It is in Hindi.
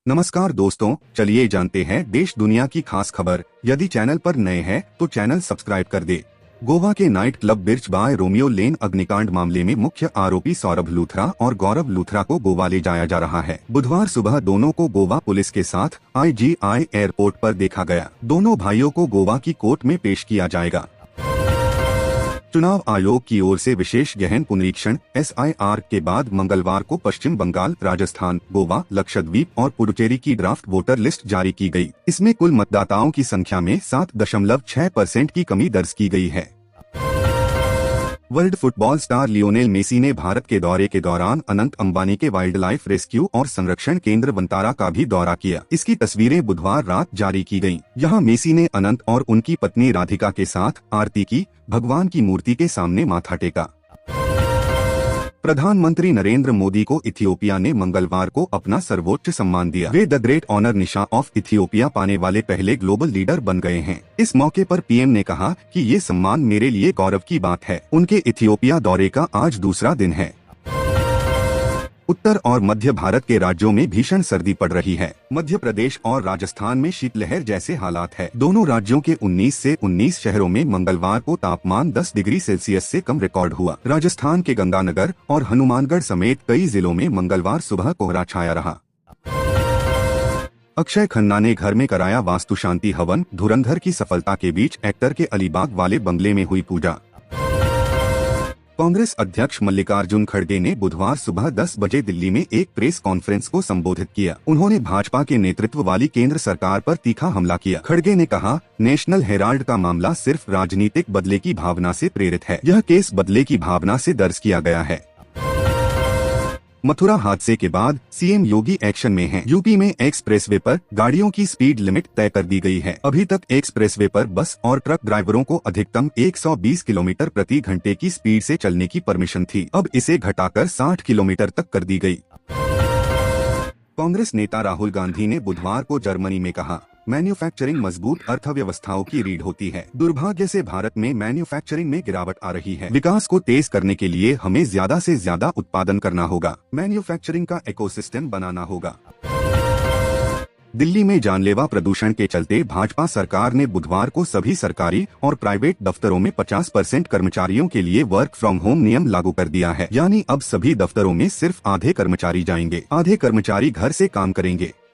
नमस्कार दोस्तों, चलिए जानते हैं देश दुनिया की खास खबर। यदि चैनल पर नए हैं तो चैनल सब्सक्राइब कर दे। गोवा के night club Birch by Romeo Lane अग्निकांड मामले में मुख्य आरोपी सौरभ लूथरा और गौरव लूथरा को गोवा ले जाया जा रहा है। बुधवार सुबह दोनों को गोवा पुलिस के साथ IGI एयरपोर्ट पर देखा गया। दोनों भाइयों को गोवा की कोर्ट में पेश किया जाएगा। चुनाव आयोग की ओर से विशेष गहन पुनरीक्षण SIR के बाद मंगलवार को पश्चिम बंगाल, राजस्थान, गोवा, लक्षद्वीप और पुडुचेरी की ड्राफ्ट वोटर लिस्ट जारी की गई। इसमें कुल मतदाताओं की संख्या में 7.6% की कमी दर्ज की गई है। World football star Lionel Messi ने भारत के दौरे के दौरान अनंत अंबानी के वाइल्ड लाइफ रेस्क्यू और संरक्षण केंद्र वंतारा का भी दौरा किया। इसकी तस्वीरें बुधवार रात जारी की गईं। यहां मेसी ने अनंत और उनकी पत्नी राधिका के साथ आरती की, भगवान की मूर्ति के सामने माथा टेका। प्रधानमंत्री नरेंद्र मोदी को इथियोपिया ने मंगलवार को अपना सर्वोच्च सम्मान दिया। वे द ग्रेट ऑनर निशा ऑफ इथियोपिया पाने वाले पहले ग्लोबल लीडर बन गए हैं। इस मौके पर PM ने कहा कि ये सम्मान मेरे लिए गौरव की बात है। उनके इथियोपिया दौरे का आज दूसरा दिन है। उत्तर और मध्य भारत के राज्यों में भीषण सर्दी पड़ रही है। मध्य प्रदेश और राजस्थान में शीतलहर जैसे हालात है। दोनों राज्यों के 19 से 19 शहरों में मंगलवार को तापमान 10 डिग्री सेल्सियस से कम रिकॉर्ड हुआ। राजस्थान के गंगानगर और हनुमानगढ़ समेत कई जिलों में मंगलवार सुबह कोहरा छाया रहा। अक्षय खन्ना ने घर में कराया वास्तु शांति हवन। धुरंधर की सफलता के बीच एक्टर के अलीबाग वाले बंगले में हुई पूजा। कांग्रेस अध्यक्ष मल्लिकार्जुन खड़गे ने बुधवार सुबह 10 बजे दिल्ली में एक प्रेस कॉन्फ्रेंस को संबोधित किया। उन्होंने भाजपा के नेतृत्व वाली केंद्र सरकार पर तीखा हमला किया। खड़गे ने कहा, नेशनल हेराल्ड का मामला सिर्फ राजनीतिक बदले की भावना से प्रेरित है। यह केस बदले की भावना से दर्ज किया गया है। मथुरा हादसे के बाद CM योगी एक्शन में हैं। यूपी में एक्सप्रेसवे पर गाड़ियों की स्पीड लिमिट तय कर दी गई है। अभी तक एक्सप्रेसवे पर बस और ट्रक ड्राइवरों को अधिकतम 120 किलोमीटर प्रति घंटे की स्पीड से चलने की परमिशन थी। अब इसे घटाकर 60 किलोमीटर तक कर दी गई। कांग्रेस नेता राहुल गांधी ने बुधवार को जर्मनी में कहा, मैन्युफैक्चरिंग मजबूत अर्थव्यवस्थाओं की रीढ़ होती है। दुर्भाग्य से भारत में मैन्युफैक्चरिंग में गिरावट आ रही है। विकास को तेज करने के लिए हमें ज्यादा से ज्यादा उत्पादन करना होगा। मैन्युफैक्चरिंग का इकोसिस्टम बनाना होगा। दिल्ली में जानलेवा प्रदूषण के चलते भाजपा सरकार ने बुधवार को सभी सरकारी और प्राइवेट दफ्तरों में 50% कर्मचारियों के लिए वर्क फ्रॉम होम नियम लागू कर दिया है। यानी अब सभी दफ्तरों में सिर्फ आधे कर्मचारी जाएंगे, आधे कर्मचारी घर से काम करेंगे।